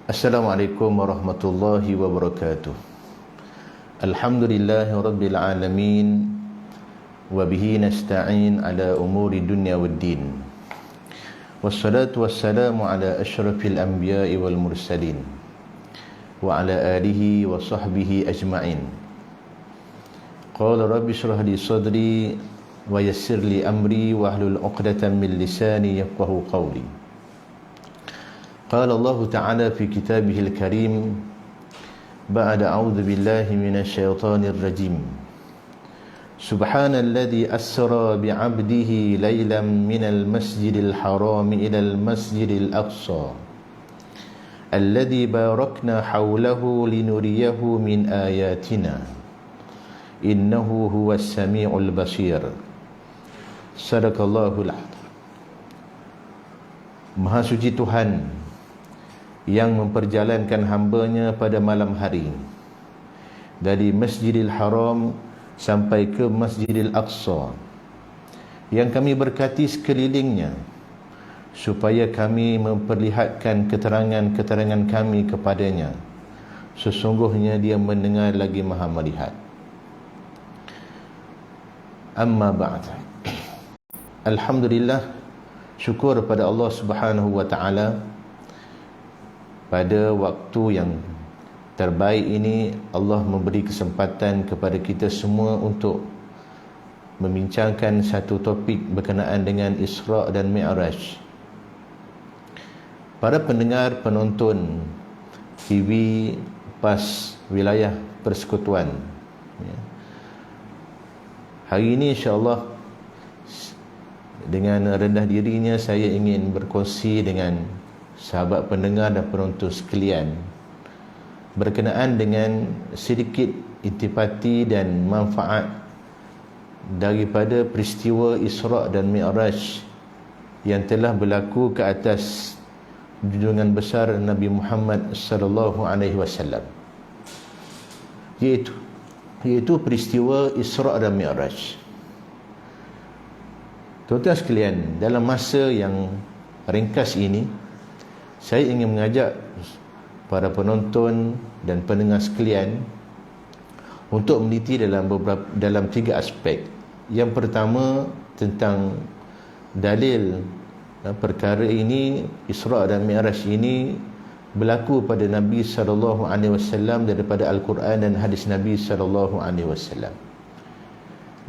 Assalamualaikum warahmatullahi wabarakatuh. Alhamdulillahi rabbil alamin, wa bihi nasta'in ala umuri dunya waddin. Wassalatu wassalamu ala asyrafil anbiya'i wal mursalin wa ala alihi wa sahbihi ajma'in. Qala rabbi shrah li sadri wa yassir li amri wa hlul 'uqdatam min lisani yafqahu qawli. قال الله تعالى في كتابه الكريم بعد أعوذ بالله من الشيطان الرجيم سبحان الذي أسرى بعبده ليلا من المسجد الحرام إلى المسجد الأقصى الذي باركنا حوله لنريه من آياتنا إنه هو السميع البصير. صدق الله العظيم. Maha suci Tuhan yang memperjalankan hamba-Nya pada malam hari dari Masjidil Haram sampai ke Masjidil Aqsa, yang kami berkati sekelilingnya supaya kami memperlihatkan keterangan-keterangan kami kepadanya. Sesungguhnya Dia mendengar lagi Maha melihat. Amma ba'd. Alhamdulillah, syukur pada Allah Subhanahu wa taala, pada waktu yang terbaik ini Allah memberi kesempatan kepada kita semua untuk membincangkan satu topik berkenaan dengan Isra' dan Mi'raj. Para pendengar, penonton TV PAS Wilayah Persekutuan, hari ini insya-Allah dengan rendah dirinya saya ingin berkongsi dengan sahabat pendengar dan penonton sekalian berkenaan dengan sedikit intipati dan manfaat daripada peristiwa Isra' dan Mi'raj yang telah berlaku ke atas junjungan besar Nabi Muhammad sallallahu alaihi wasallam, iaitu peristiwa Isra' dan Mi'raj. Tuan-tuan sekalian, dalam masa yang ringkas ini saya ingin mengajak para penonton dan pendengar sekalian untuk meneliti dalam tiga aspek. Yang pertama, tentang dalil perkara ini, Isra' dan Mi'raj ini berlaku pada Nabi sallallahu alaihi wasallam daripada Al-Quran dan hadis Nabi sallallahu alaihi wasallam.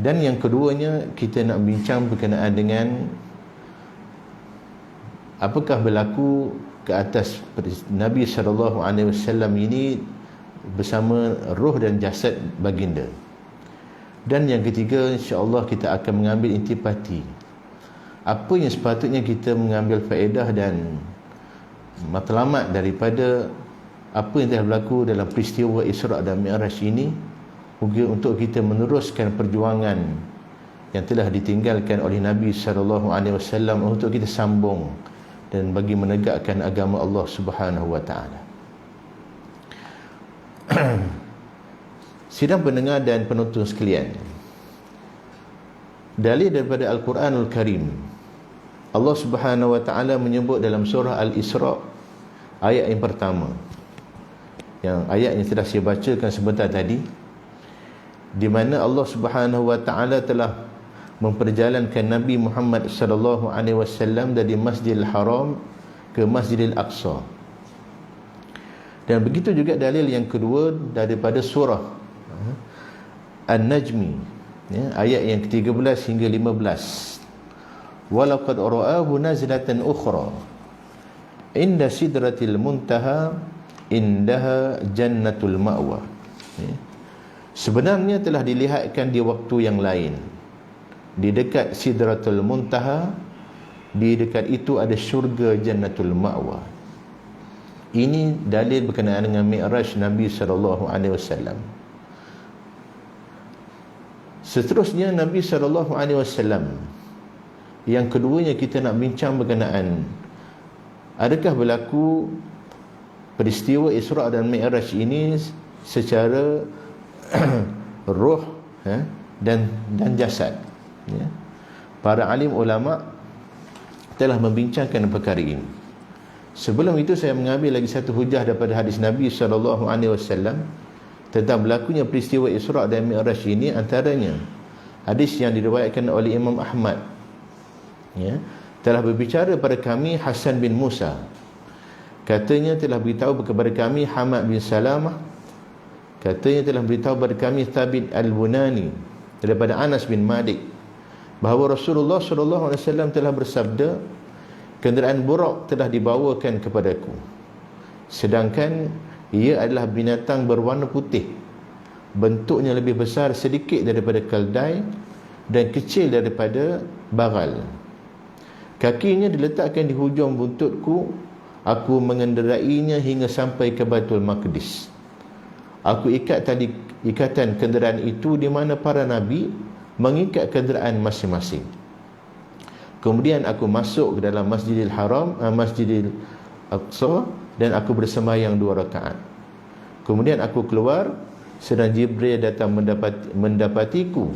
Dan yang keduanya, kita nak bincang berkenaan dengan apakah berlaku ke atas Nabi sallallahu alaihi wasallam ini bersama roh dan jasad baginda. Dan yang ketiga, insya-Allah kita akan mengambil intipati apa yang sepatutnya kita mengambil faedah dan matlamat daripada apa yang telah berlaku dalam peristiwa Isra' dan Mi'raj ini, untuk kita meneruskan perjuangan yang telah ditinggalkan oleh Nabi sallallahu alaihi wasallam untuk kita sambung dan bagi menegakkan agama Allah Subhanahu wa taala. Sidang pendengar dan penonton sekalian, dalil daripada Al-Quranul Karim, Allah Subhanahu wa taala menyebut dalam surah Al-Isra' ayat yang pertama, yang ayat yang telah saya bacakan sebentar tadi, di mana Allah Subhanahu wa taala telah memperjalankan Nabi Muhammad sallallahu alaihi wasallam dari Masjidil Haram ke Masjidil Aqsa. Dan begitu juga dalil yang kedua daripada surah An-Najmi, ayat yang ke-13 hingga 15. Walaqad ra'ahu nazlatan ukhra inda sidratil muntaha indaha jannatul ma'wa. Sebenarnya telah dilihatkan di waktu yang lain, di dekat Sidratul Muntaha, di dekat itu ada syurga Jannatul Ma'wa. Ini dalil berkenaan dengan Mi'raj Nabi sallallahu alaihi wasallam. Seterusnya Nabi sallallahu alaihi wasallam, yang keduanya kita nak bincang berkenaan adakah berlaku peristiwa Isra' dan Mi'raj ini secara roh dan jasad. Para alim ulama telah membincangkan perkara ini. Sebelum itu saya mengambil lagi satu hujah daripada hadis Nabi SAW tentang berlakunya peristiwa Isra' dan Mi'raj ini. Antaranya hadis yang diriwayatkan oleh Imam Ahmad, ya, telah berbicara pada kami Hasan bin Musa, katanya telah beritahu kepada kami Hamad bin Salamah, katanya telah beritahu kepada kami Thabit al-Bunani daripada Anas bin Malik bahawa Rasulullah SAW telah bersabda, kenderaan Buraq telah dibawakan kepadaku, sedangkan ia adalah binatang berwarna putih, bentuknya lebih besar sedikit daripada keldai dan kecil daripada bagal. Kakinya diletakkan di hujung buntutku, aku mengenderainya hingga sampai ke Baitul Maqdis. Aku ikat tali ikatan kenderaan itu di mana para nabi mengikat kenderaan masing-masing. Kemudian aku masuk ke dalam Masjidil Haram, Masjidil Aqsa, dan aku bersembahyang 2 rakaat. Kemudian aku keluar, sedang Jibril datang mendapatiku,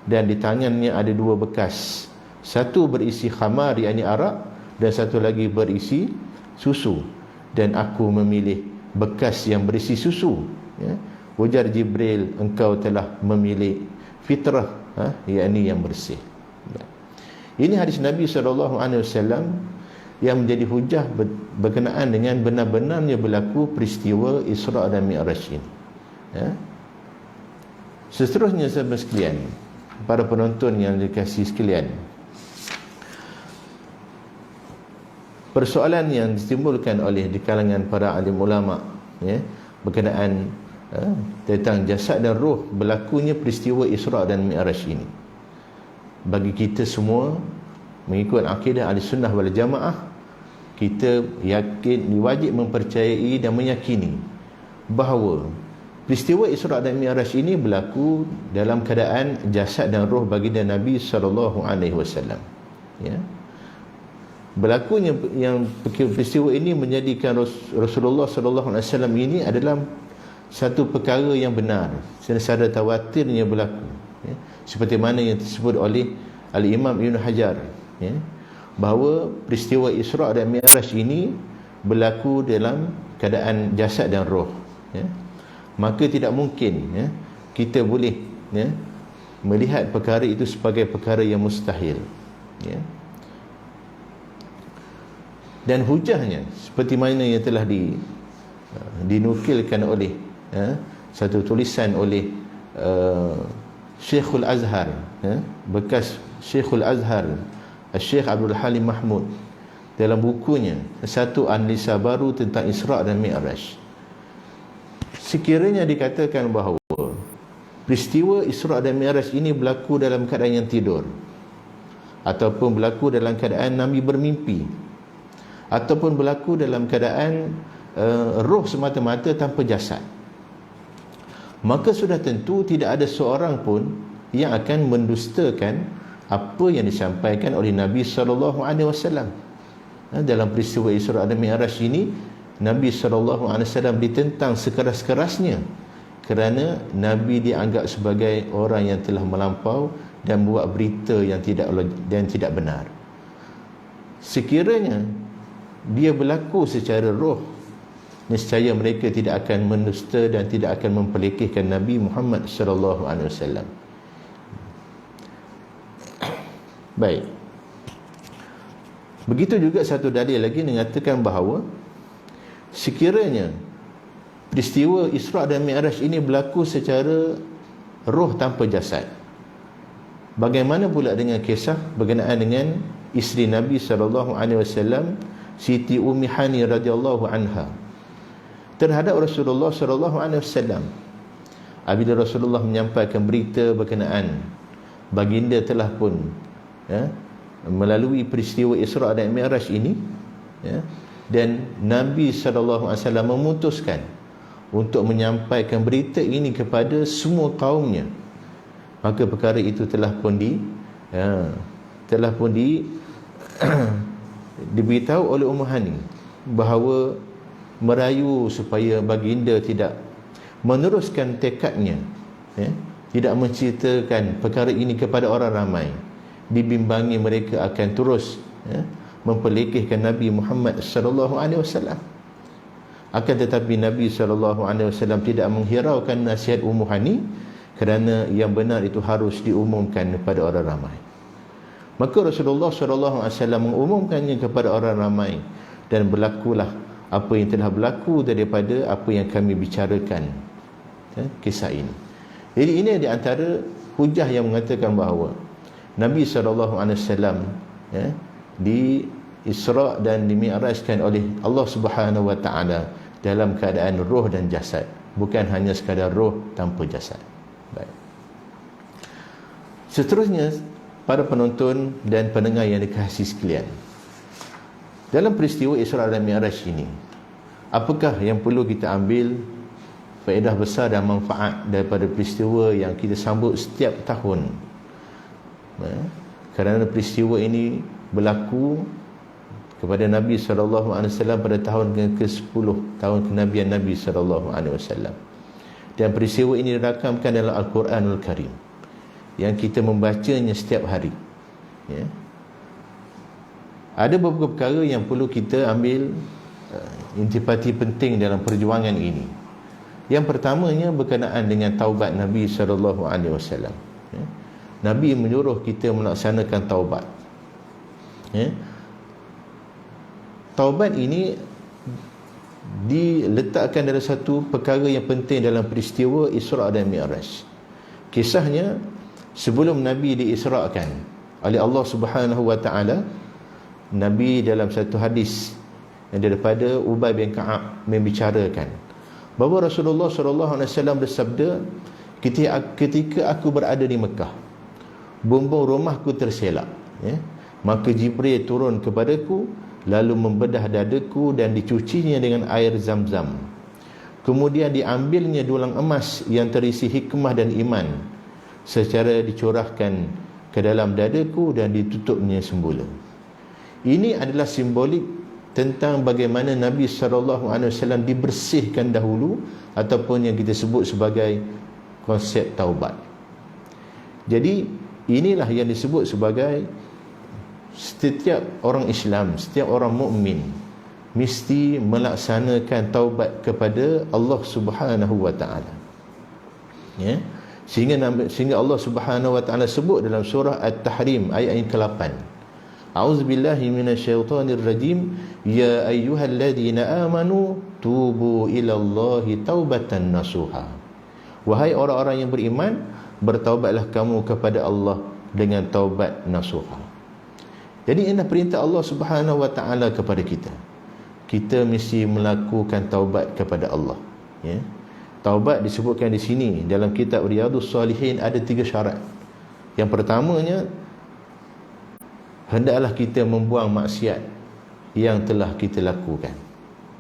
dan di tangannya ada 2 bekas. Satu berisi khamar, yakni arak, dan satu lagi berisi susu. Dan aku memilih bekas yang berisi susu. Ya. Ujar Jibril, engkau telah memilih fitrah, yakni yang bersih. Ya. Ini hadis Nabi SAW yang menjadi hujah berkenaan dengan benar-benarnya berlaku peristiwa Isra' dan Mi'raj ini. Ya. Seterusnya sahabat sekalian, para penonton yang dikasihi sekalian, persoalan yang ditimbulkan oleh di kalangan para alim ulama, ya, berkenaan tentang jasad dan roh berlakunya peristiwa Isra' dan Mi'raj ini. Bagi kita semua mengikut akidah Ahlussunnah wal Jamaah, kita yakin, wajib mempercayai dan meyakini bahawa peristiwa Isra' dan Mi'raj ini berlaku dalam keadaan jasad dan roh baginda Nabi SAW. Ya. Berlakunya yang peristiwa ini menjadikan Rasulullah SAW ini adalah satu perkara yang benar, secara tawatirnya berlaku, ya. Seperti mana yang disebut oleh Al-Imam Ibn Hajar, ya, bahawa peristiwa Isra' dan Mi'raj ini berlaku dalam keadaan jasad dan roh, ya. Maka tidak mungkin, ya, kita boleh, ya, melihat perkara itu sebagai perkara yang mustahil, ya. Dan hujahnya seperti mana yang telah dinukilkan oleh, ya, satu tulisan oleh Syekhul Azhar, ya, bekas Syekhul Azhar, Syekh Abdul Halim Mahmud, dalam bukunya satu analisa baru tentang Isra' dan Mi'raj. Sekiranya dikatakan bahawa peristiwa Isra' dan Mi'raj ini berlaku dalam keadaan yang tidur, ataupun berlaku dalam keadaan Nabi bermimpi, ataupun berlaku dalam keadaan roh semata-mata tanpa jasad, maka sudah tentu tidak ada seorang pun yang akan mendustakan apa yang disampaikan oleh Nabi SAW. Dalam peristiwa Isra' dan Mi'raj ini, Nabi SAW ditentang sekeras-kerasnya kerana Nabi dianggap sebagai orang yang telah melampau dan buat berita yang tidak benar. Sekiranya dia berlaku secara roh, nescaya mereka tidak akan mendusta dan tidak akan memperlekehkan Nabi Muhammad SAW. Baik. Begitu juga satu dalil lagi mengatakan bahawa sekiranya peristiwa Isra' dan Mi'raj ini berlaku secara roh tanpa jasad, bagaimana pula dengan kisah berkenaan dengan isteri Nabi SAW, Siti Ummi Hani radhiyallahu anha, terhadap Rasulullah SAW. Apabila Rasulullah menyampaikan berita berkenaan baginda telah pun, ya, melalui peristiwa Isra' dan Mi'raj ini, ya, dan Nabi SAW memutuskan untuk menyampaikan berita ini kepada semua kaumnya, maka perkara itu telah pun diberitahu oleh Ummu Hani bahawa merayu supaya baginda tidak meneruskan tekadnya, ya, tidak menceritakan perkara ini kepada orang ramai, dibimbangi mereka akan terus, ya, memperlekehkan Nabi Muhammad sallallahu alaihi wasallam. Akan tetapi Nabi sallallahu alaihi wasallam tidak menghiraukan nasihat Ummu Hani, kerana yang benar itu harus diumumkan kepada orang ramai. Maka Rasulullah sallallahu alaihi wasallam mengumumkannya kepada orang ramai, dan berlakulah apa yang telah berlaku daripada apa yang kami bicarakan, kisah ini. Jadi ini di antara hujah yang mengatakan bahawa Nabi SAW di Isra' dan dimi'rajkan oleh Allah Subhanahu Wa Taala dalam keadaan roh dan jasad, bukan hanya sekadar roh tanpa jasad. Baik. Seterusnya, para penonton dan pendengar yang dikasihi sekalian, dalam peristiwa Isra' dan Mi'raj ini, apakah yang perlu kita ambil faedah besar dan manfaat daripada peristiwa yang kita sambut setiap tahun? Kerana peristiwa ini berlaku kepada Nabi SAW pada tahun ke-10 tahun kenabian Nabi SAW, dan peristiwa ini dirakamkan dalam Al-Quranul Karim yang kita membacanya setiap hari. Ada beberapa perkara yang perlu kita ambil intipati penting dalam perjuangan ini. Yang pertamanya berkenaan dengan taubat Nabi SAW. Nabi menyuruh kita melaksanakan taubat. Taubat ini diletakkan dalam satu perkara yang penting dalam peristiwa Isra' dan Mi'raj. Kisahnya, sebelum Nabi diisra'kan oleh Allah Subhanahu Wa Taala, Nabi dalam satu hadis yang daripada Ubay bin Ka'ab membicarakan bahawa Rasulullah SAW bersabda, ketika aku berada di Mekah, bumbung rumahku terselak, maka Jibril turun kepadaku, lalu membedah dadaku dan dicucinya dengan air Zam-Zam. Kemudian diambilnya dulang emas yang terisi hikmah dan iman, secara dicurahkan ke dalam dadaku dan ditutupnya semula. Ini adalah simbolik tentang bagaimana Nabi SAW dibersihkan dahulu, ataupun yang kita sebut sebagai konsep taubat. Jadi inilah yang disebut sebagai setiap orang Islam, setiap orang mukmin mesti melaksanakan taubat kepada Allah Subhanahu Wa Taala. Sehingga Allah Subhanahu Wa Taala sebut dalam surah At-Tahrim ayat yang ke-8, A'udzubillahi minasyaitonirrajim, ya ayyuhalladzina amanu tubu ilallahi taubatan nasuha. Wahai orang-orang yang beriman, bertaubatlah kamu kepada Allah dengan taubat nasuha. Jadi ini perintah Allah Subhanahu Wa Taala kepada kita. Kita mesti melakukan taubat kepada Allah. Taubat disebutkan di sini dalam kitab Riyadhus Salihin ada 3 syarat. Yang pertamanya, hendaklah kita membuang maksiat yang telah kita lakukan,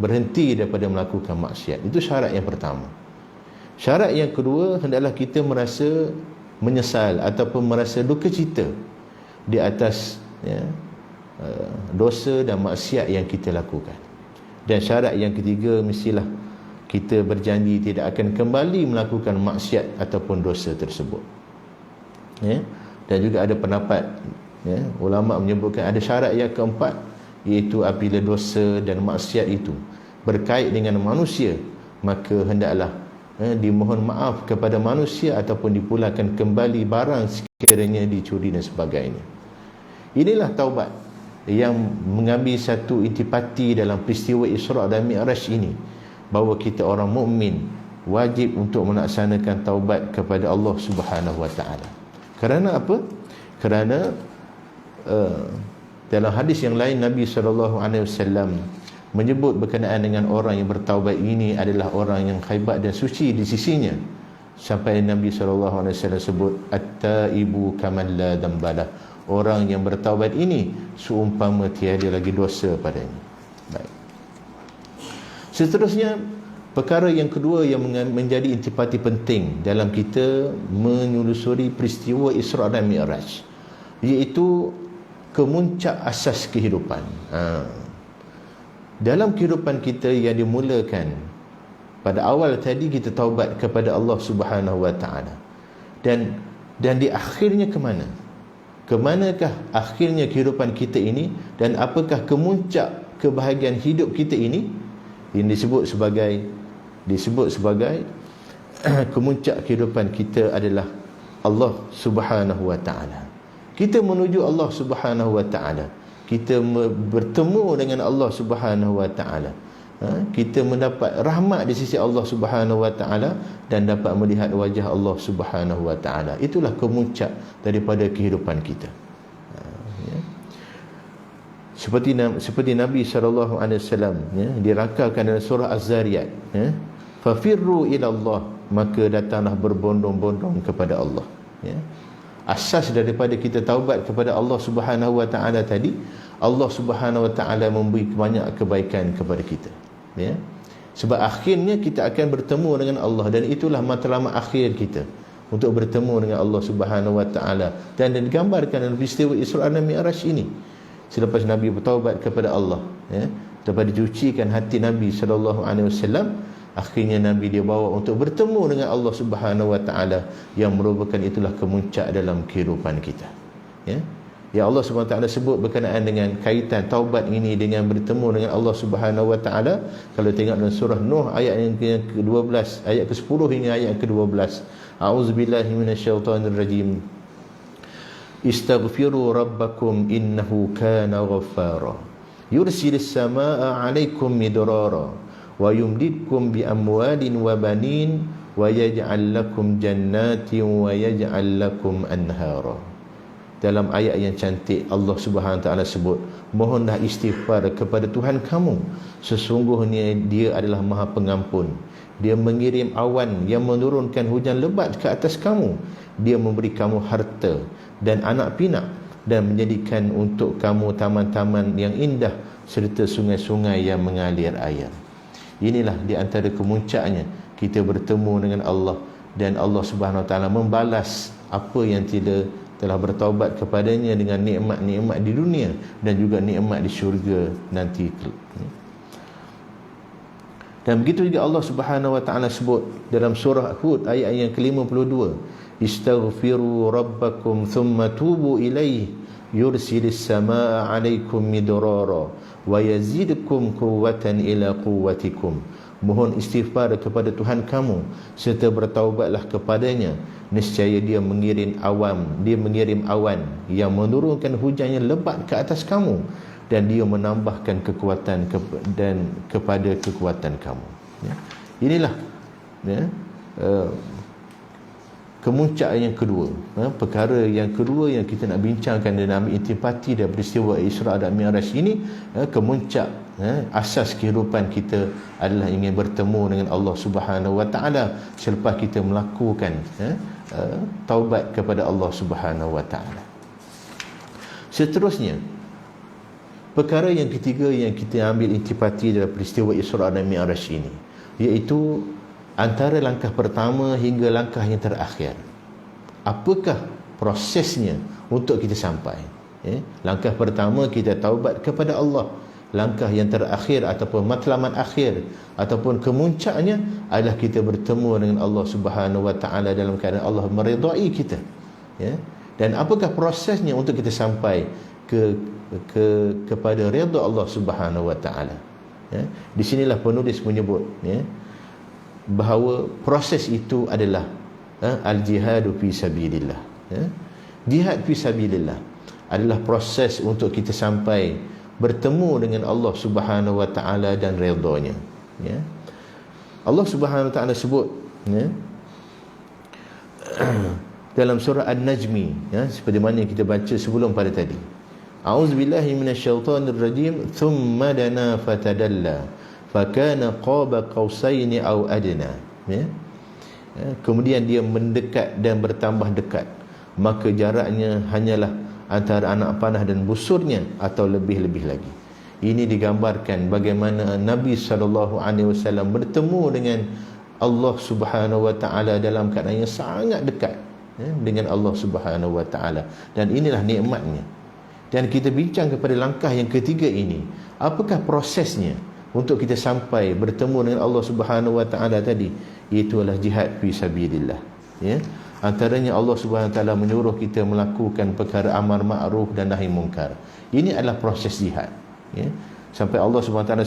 berhenti daripada melakukan maksiat. Itu syarat yang pertama. Syarat yang kedua, hendaklah kita merasa menyesal ataupun merasa duka cita di atas dosa dan maksiat yang kita lakukan. Dan syarat yang ketiga, mestilah kita berjanji tidak akan kembali melakukan maksiat ataupun dosa tersebut. Dan juga ada pendapat, ulama menyebutkan ada syarat yang keempat, iaitu apabila dosa dan maksiat itu berkait dengan manusia, maka hendaklah dimohon maaf kepada manusia ataupun dipulangkan kembali barang sekiranya dicuri dan sebagainya. Inilah taubat yang mengambil satu intipati dalam peristiwa Isra' dan Mi'raj ini, bahawa kita orang mukmin wajib untuk melaksanakan taubat kepada Allah Subhanahu Wa Taala. Kerana apa? Kerana dalam hadis yang lain Nabi SAW menyebut berkenaan dengan orang yang bertaubat ini adalah orang yang hebat dan suci di sisinya, sampai Nabi SAW sebut at-taibu kaman la dambalah, orang yang bertaubat ini seumpama tiada lagi dosa padanya. Baik. Seterusnya, perkara yang kedua yang menjadi intipati penting dalam kita menelusuri peristiwa Isra' dan Mi'raj, iaitu kemuncak asas kehidupan. Dalam kehidupan kita yang dimulakan pada awal tadi, kita taubat kepada Allah Subhanahu Wa Taala, dan di akhirnya ke mana? ke manakah akhirnya kehidupan kita ini dan apakah kemuncak kebahagiaan hidup kita ini. Ini disebut sebagai kemuncak kehidupan kita adalah Allah Subhanahu wa taala. Kita menuju Allah Subhanahu wa taala. Kita bertemu dengan Allah Subhanahu wa taala. Kita mendapat rahmat di sisi Allah Subhanahu wa taala dan dapat melihat wajah Allah Subhanahu wa taala. Itulah kemuncak daripada kehidupan kita. Seperti Nabi sallallahu alaihi wasallam dirakalkan dalam surah Az-Zariyat, fafirru ila Allah, maka datanglah berbondong-bondong kepada Allah. Asas daripada kita taubat kepada Allah Subhanahu wa taala tadi, Allah Subhanahu wa taala memberi banyak kebaikan kepada kita. Sebab akhirnya kita akan bertemu dengan Allah, dan itulah matlamat akhir kita, untuk bertemu dengan Allah Subhanahu wa taala. Dan digambarkan dalam peristiwa Isra dan Mi'raj ini. Selepas Nabi bertaubat kepada Allah, lepas dicucikan hati Nabi sallallahu alaihi wasallam, akhirnya Nabi dia bawa untuk bertemu dengan Allah Subhanahu wa taala, yang merupakan itulah kemuncak dalam kehidupan kita. Ya Allah Subhanahu wa taala sebut berkenaan dengan kaitan taubat ini dengan bertemu dengan Allah Subhanahu wa taala. Kalau tengok dalam surah Nuh ayat yang ke-12, ayat ke-10 hingga ayat ke-12. A'udzubillahi minasyaitonirrajim. Istaghfiru rabbakum innahu kana ghaffara yursilis samaa'a 'alaikum midrara wa yumdidkum bi amwalin wa banin wa yaj'al lakum jannatin wa yaj'al lakum anhara. Dalam ayat yang cantik Allah Subhanahu wa taala sebut, mohonlah istighfar kepada Tuhan kamu, sesungguhnya Dia adalah Maha Pengampun. Dia mengirim awan yang menurunkan hujan lebat ke atas kamu. Dia memberi kamu harta dan anak pinak, dan menjadikan untuk kamu taman-taman yang indah serta sungai-sungai yang mengalir air. Inilah di antara kemuncaknya kita bertemu dengan Allah, dan Allah Subhanahu wa taala membalas apa yang tidak telah bertaubat kepadanya dengan nikmat-nikmat di dunia dan juga nikmat di syurga nanti. Dan begitu juga Allah Subhanahu wa taala sebut dalam surah Hud ayat yang ke-52, istaghfiru rabbakum thumma tubu ilaihi yursilis samaa'a 'alaikum midrara wa yazidkum quwwatan ila quwwatikum. Mohon istighfar kepada Tuhan kamu serta bertaubatlah kepadanya, nescaya Dia mengirim awan yang menurunkan hujan yang lebat ke atas kamu, dan Dia menambahkan kekuatan kepada kekuatan kamu. Inilah kemuncak yang kedua, perkara yang kedua yang kita nak bincangkan dalam intipati dan peristiwa Isra dan Mi'raj ini. Kemuncak asas kehidupan kita adalah ingin bertemu dengan Allah Subhanahu wa taala selepas kita melakukan taubat kepada Allah Subhanahu wa taala. Seterusnya, perkara yang ketiga yang kita ambil intipati dalam peristiwa Isra dan Mi'raj ini, iaitu antara langkah pertama hingga langkah yang terakhir. Apakah prosesnya untuk kita sampai? Langkah pertama kita taubat kepada Allah. Langkah yang terakhir ataupun matlamat akhir ataupun kemuncaknya adalah kita bertemu dengan Allah Subhanahu wa taala dalam keadaan Allah meridai kita. Dan apakah prosesnya untuk kita sampai kepada redha Allah Subhanahu wa taala? Di sinilah penulis menyebut bahawa proses itu adalah al-jihadu fi sabilillah. Jihad fi sabilillah adalah proses untuk kita sampai bertemu dengan Allah Subhanahu wa taala dan redha-Nya. Allah Subhanahu wa taala sebut dalam surah An-Najmi, seperti mana yang kita baca sebelum pada tadi. A'udzubillahi minasyaitonirrajim. Thumma dana fatadalla fakana qaba qausaini aw adna. Kemudian dia mendekat dan bertambah dekat, maka jaraknya hanyalah antara anak panah dan busurnya atau lebih-lebih lagi. Ini digambarkan bagaimana Nabi SAW bertemu dengan Allah Subhanahu wa taala dalam keadaan yang sangat dekat dengan Allah Subhanahu wa taala, dan inilah nikmatnya. Dan kita bincang kepada langkah yang ketiga ini, apakah prosesnya untuk kita sampai bertemu dengan Allah Subhanahu wa taala tadi? Itu adalah jihad fi sabilillah. Antaranya Allah Subhanahu Wa Taala menyuruh kita melakukan perkara amar ma'ruf dan nahi munkar. Ini adalah proses jihad, ya. Sampai Allah Subhanahu Wa Taala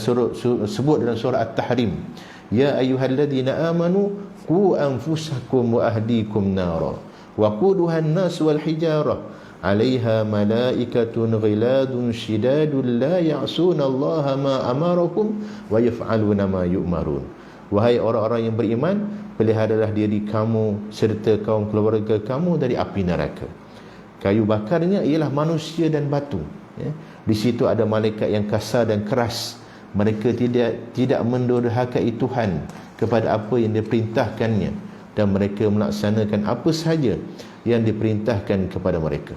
sebut dalam surah At-Tahrim, ya ayyuhalladzina amanu qu anfusakum wa ahlikum nara wa quduha an-nas wal hijarah 'alaiha malaikatun ghiladun shidadun la ya'suna Allah ma amarakum wa yaf'aluna ma yu'marun. Wahai orang-orang yang beriman, peliharalah diri kamu serta kaum keluarga kamu dari api neraka. Kayu bakarnya ialah manusia dan batu, ya. Di situ ada malaikat yang kasar dan keras. Mereka tidak mendurhakai Tuhan kepada apa yang diperintahkannya, dan mereka melaksanakan apa sahaja yang diperintahkan kepada mereka,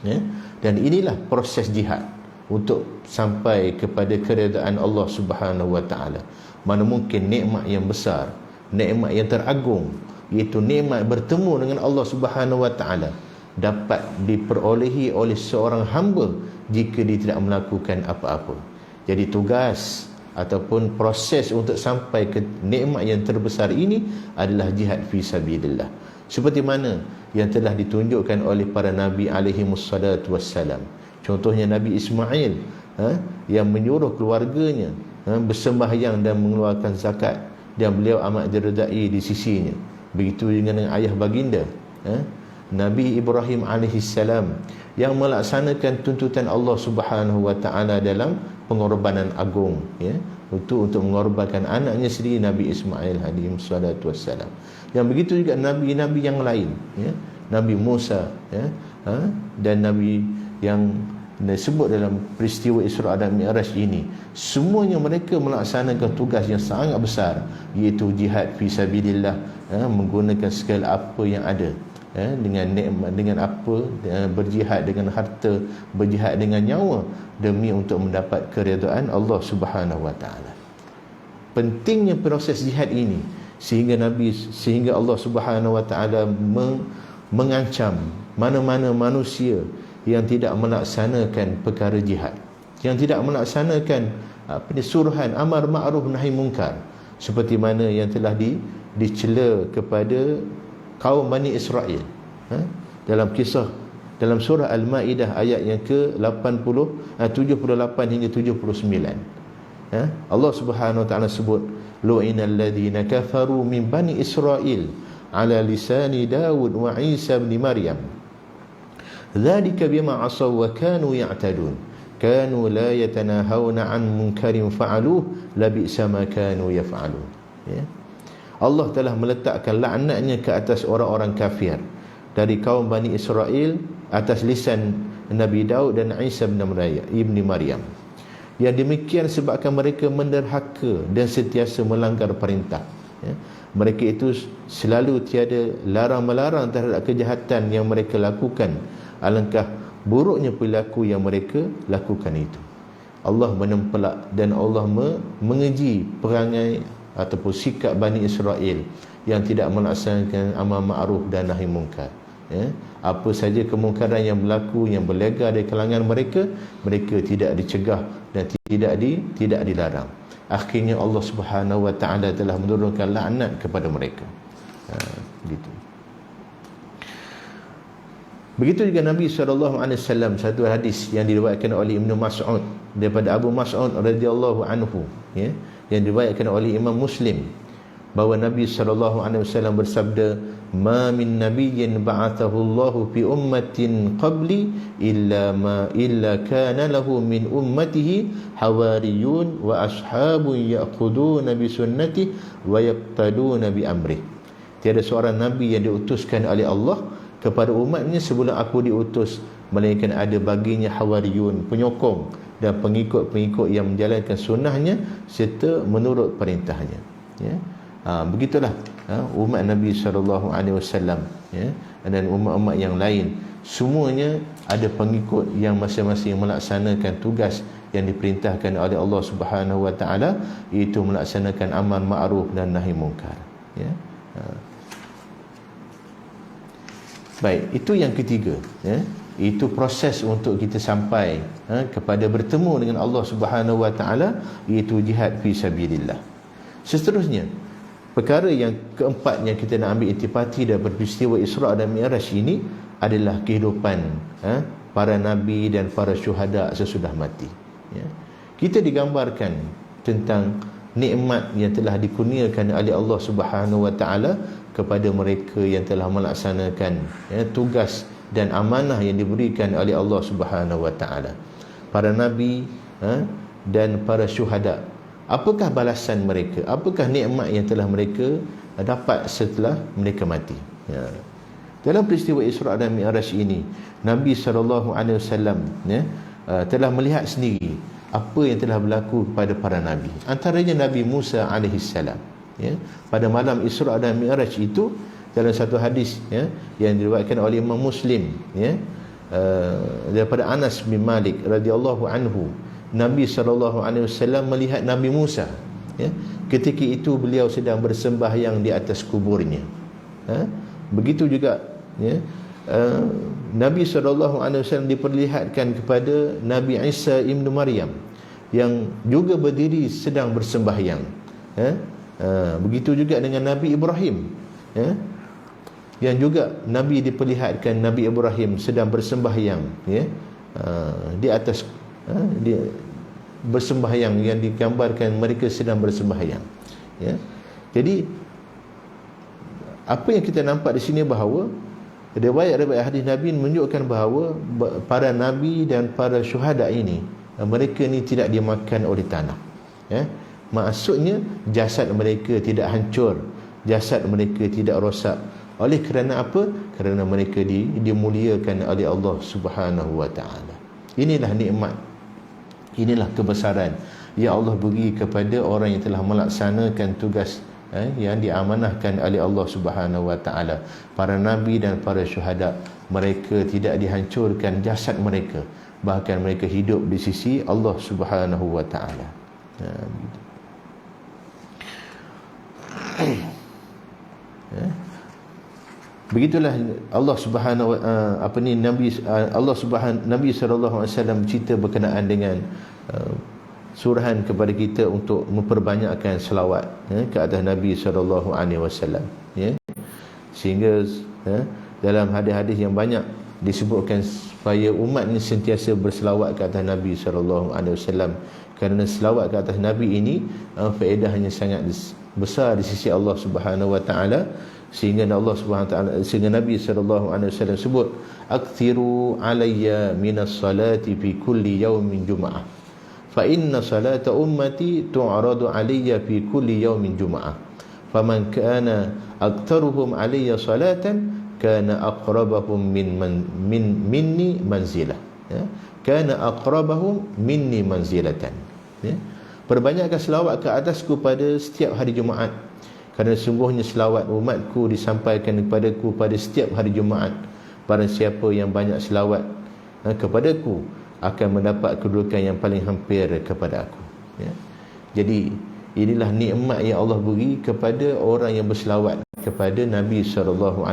ya. Dan inilah proses jihad untuk sampai kepada keredaan Allah Subhanahu Wa Taala. Mana mungkin nikmat yang besar, nikmat yang teragung, iaitu nikmat bertemu dengan Allah Subhanahu Wa Taala, dapat diperolehi oleh seorang hamba jika dia tidak melakukan apa-apa. Jadi tugas ataupun proses untuk sampai ke nikmat yang terbesar ini adalah jihad fi sabilillah. Seperti mana yang telah ditunjukkan oleh para nabi alaihimussalatu wassalam. Contohnya Nabi Ismail, yang menyuruh keluarganya bersembahyang dan mengeluarkan zakat, dan beliau amat diredai di sisinya. Begitu dengan ayah baginda, Nabi Ibrahim alaihissalam, yang melaksanakan tuntutan Allah Subhanahu Wa Taala dalam pengorbanan agung, ya, untuk mengorbankan anaknya sendiri, Nabi Ismail alaihissalatu wassalam. Yang begitu juga nabi-nabi yang lain, ya, Nabi Musa, ya, dan nabi yang disebut dalam peristiwa Isra dan Mi'raj ini, semuanya mereka melaksanakan tugas yang sangat besar, iaitu jihad fi sabilillah, menggunakan segala apa yang ada, dengan nikmat, dengan apa, berjihad dengan harta, berjihad dengan nyawa, demi untuk mendapat keredaan Allah Subhanahu Wa Taala. Pentingnya proses jihad ini sehingga Allah Subhanahu Wa Taala mengancam mana-mana manusia yang tidak melaksanakan perkara jihad, yang tidak melaksanakan suruhan amar ma'ruf nahi munkar, seperti mana yang telah dicela kepada kaum Bani Israel, dalam kisah dalam surah Al-Maidah ayat yang ke-78 hingga 79. Allah Subhanahu Wa Taala sebut, lu'inal ladzina kafaru min bani Israil ala lisani Daud wa Isa bin Maryam dzalika bima asaw wa kanu ya'tadun kanu la yatanahawna an munkarin fa'aluhu labi'sa ma kanu yaf'alun. Ya. Allah telah meletakkan laknatnya ke atas orang-orang kafir dari kaum Bani Israel atas lisan Nabi Daud dan Isa ibn Maryam. Yang demikian sebabkan mereka menderhaka dan sentiasa melanggar perintah, ya. Mereka itu selalu tiada larang-melarang terhadap kejahatan yang mereka lakukan. Alangkah buruknya perilaku yang mereka lakukan itu. Allah menempelak dan Allah mengeji perangai ataupun sikap Bani Israel yang tidak melaksanakan amar ma'ruf dan nahi munkar, ya. Apa saja kemungkaran yang berlaku, yang berlegar di kalangan mereka, mereka tidak dicegah dan tidak dilarang. Akhirnya Allah Subhanahu Wa Taala telah menurunkan laknat kepada mereka. Gitu. Begitu juga Nabi SAW, satu hadis yang diriwayatkan oleh Ibnu Mas'ud daripada Abu Mas'ud radhiyallahu anhu, ya, yang diriwayatkan oleh Imam Muslim, bahawa Nabi SAW bersabda, ma min nabiyyin ba'athahu Allahu fi ummatin qabli illa kana lahu min ummatihi hawariyun wa ashabun ya'khuduna bi sunnati wa yaqtaduna bi amri. Tiada seorang nabi yang diutuskan oleh Allah kepada umatnya sebelum aku diutus, melainkan ada baginya hawariyun, penyokong, dan pengikut-pengikut yang menjalankan sunnahnya serta menurut perintahnya, ya. Begitulah umat Nabi SAW, ya, dan umat-umat yang lain, semuanya ada pengikut yang masing-masing melaksanakan tugas yang diperintahkan oleh Allah Subhanahu Wa Taala, iaitu melaksanakan amar ma'ruf dan nahi munkar, ya. Baik, itu yang ketiga, ya. Itu proses untuk kita sampai kepada bertemu dengan Allah Subhanahu Wa Taala, iaitu jihad fi sabilillah. Seterusnya, perkara yang keempat yang kita nak ambil intipati daripada peristiwa Isra' dan Mi'raj ini adalah kehidupan para nabi dan para syuhada sesudah mati. Kita digambarkan tentang nikmat yang telah dikurniakan oleh Allah Subhanahu wa taala kepada mereka yang telah melaksanakan tugas dan amanah yang diberikan oleh Allah Subhanahu wa taala. Para nabi dan para syuhada, apakah balasan mereka? Apakah nikmat yang telah mereka dapat setelah mereka mati? Dalam peristiwa Isra' dan Mi'raj ini, Nabi SAW telah melihat sendiri apa yang telah berlaku kepada para nabi. Antaranya Nabi Musa AS, pada malam Isra' dan Mi'raj itu, dalam satu hadis yang diriwayatkan oleh Imam Muslim daripada Anas bin Malik radhiyallahu anhu, Nabi SAW melihat Nabi Musa. Ketika itu beliau sedang bersembahyang di atas kuburnya. Begitu juga Nabi SAW diperlihatkan kepada Nabi Isa ibnu Maryam yang juga berdiri sedang bersembahyang. Begitu juga dengan Nabi Ibrahim, yang juga Nabi diperlihatkan Nabi Ibrahim sedang bersembahyang di atas bersembahyang, yang digambarkan mereka sedang bersembahyang. Jadi apa yang kita nampak di sini bahawa riwayat-riwayat hadis Nabi menunjukkan bahawa para nabi dan para syuhada ini, mereka ni tidak dimakan oleh tanah. Maksudnya jasad mereka tidak hancur, jasad mereka tidak rosak. Oleh kerana apa? Kerana mereka dimuliakan oleh Allah Subhanahu wa taala. Inilah nikmat, inilah kebesaran yang Allah beri kepada orang yang telah melaksanakan tugas yang diamanahkan oleh Allah Subhanahu wa taala. Para nabi dan para syuhada, mereka tidak dihancurkan jasad mereka, bahkan mereka hidup di sisi Allah Subhanahu wa taala. Begitulah Allah Subhanahu Nabi sallallahu alaihi wasallam cerita berkenaan dengan surahan kepada kita untuk memperbanyakkan selawat ke atas Nabi sallallahu alaihi wasallam, sehingga dalam hadis-hadis yang banyak disebutkan supaya umat ini sentiasa berselawat ke atas Nabi sallallahu alaihi wasallam, kerana selawat ke atas Nabi ini faedahnya sangat besar di sisi Allah Subhanahu wa taala, sehingga Allah Subhanahu wa taala, sehingga Nabi sallallahu alaihi wasallam sebut, "Aktsiru alayya minas salati fi kulli yaumin jum'ah, fa inna salata ummati tu'radu alayya fi kulli yaumin jum'ah, faman kana aktsaruhum alayya salatan kana aqrabahum minni manzilah." Kana aqrabahum minni manzilatan. Perbanyakkan selawat ke atasku pada setiap hari Jumaat, kerana sungguhnya selawat umatku disampaikan kepadaku pada setiap hari Jumaat. Barang siapa yang banyak selawat kepadaku akan mendapat kedudukan yang paling hampir kepada aku. Jadi inilah nikmat yang Allah beri kepada orang yang berselawat kepada Nabi SAW.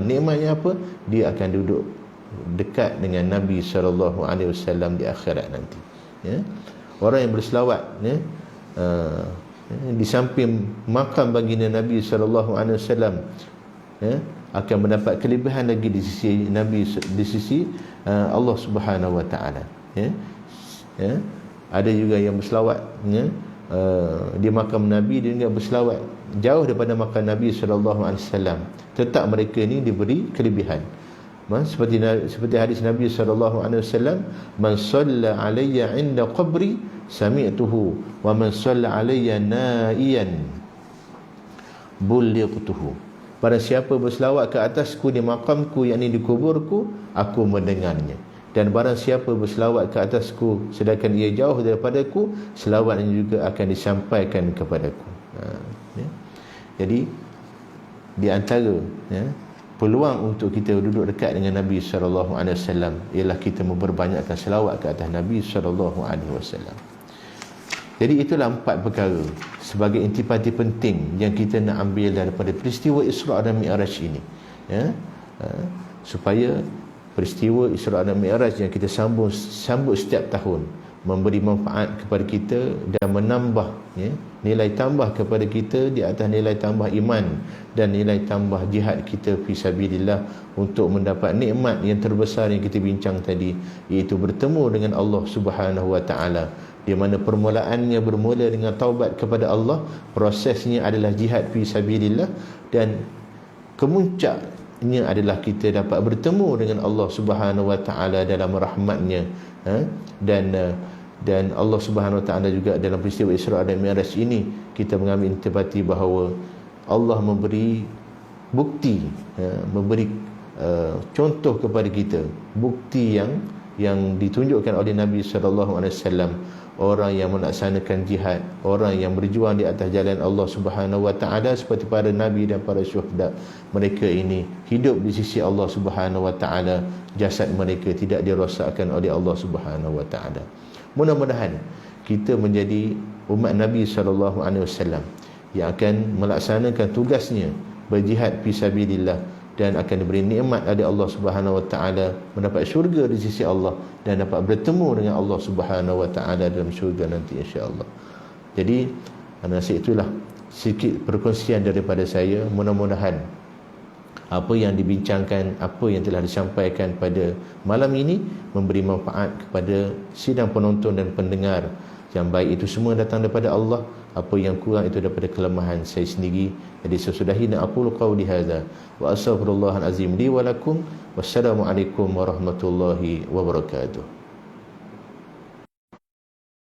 Nikmatnya apa? Dia akan duduk dekat dengan Nabi SAW di akhirat nanti. Orang yang berselawat di samping makam baginda Nabi SAW akan mendapat kelebihan lagi di sisi Nabi, di sisi Allah Subhanahu wa taala. Ada juga yang berselawat di makam Nabi, dia juga berselawat jauh daripada makam Nabi SAW. Tetap mereka ni diberi kelebihan. Seperti hadis Nabi SAW, "Man shalla alayya 'inda qabri sami'tuhu, wa man shalla alayya na'iyan bullightuhu." Barang siapa berselawat ke atasku di makamku, yakni di kuburku, aku mendengarnya. Dan barang siapa berselawat ke atasku sedangkan ia jauh daripadaku, selawatnya juga akan disampaikan kepadaku. Jadi di antara peluang untuk kita duduk dekat dengan Nabi SAW ialah kita memperbanyakkan selawat ke atas Nabi SAW. Jadi itulah 4 perkara sebagai intipati penting yang kita nak ambil daripada peristiwa Isra' dan Mi'raj ini, supaya peristiwa Isra' dan Mi'raj yang kita sambut setiap tahun memberi manfaat kepada kita dan menambah nilai tambah kepada kita di atas nilai tambah iman dan nilai tambah jihad kita fi sabilillah untuk mendapat nikmat yang terbesar yang kita bincang tadi, iaitu bertemu dengan Allah Subhanahu wa taala, di mana permulaannya bermula dengan taubat kepada Allah, prosesnya adalah jihad fi sabilillah, dan kemuncaknya adalah kita dapat bertemu dengan Allah Subhanahu wa taala dalam rahmatnya. Dan Allah Subhanahu wa taala juga dalam peristiwa Isra dan Mi'raj ini kita mengambil intipati bahawa Allah memberi bukti, memberi contoh kepada kita, bukti yang ditunjukkan oleh Nabi sallallahu alaihi wasallam, orang yang melaksanakan jihad, orang yang berjuang di atas jalan Allah Subhanahu wa taala seperti para nabi dan para syuhada, mereka ini hidup di sisi Allah Subhanahu wa taala, jasad mereka tidak dirosakkan oleh Allah Subhanahu wa taala. Mudah-mudahan kita menjadi umat Nabi sallallahu alaihi wasallam yang akan melaksanakan tugasnya berjihad fi sabilillah dan akan diberi nikmat oleh Allah Subhanahu wa taala, mendapat syurga di sisi Allah dan dapat bertemu dengan Allah Subhanahu wa taala dalam syurga nanti insya-Allah. Jadi itulah sikit perkongsian daripada saya. Mudah-mudahan apa yang dibincangkan, apa yang telah disampaikan pada malam ini memberi manfaat kepada sidang penonton dan pendengar. Yang baik itu semua datang daripada Allah, apa yang kurang itu daripada kelemahan saya sendiri. Jadi sesudahi aqulu qawli hadza wa astaghfirullahal azim li wa lakum. Wassalamualaikum warahmatullahi wabarakatuh.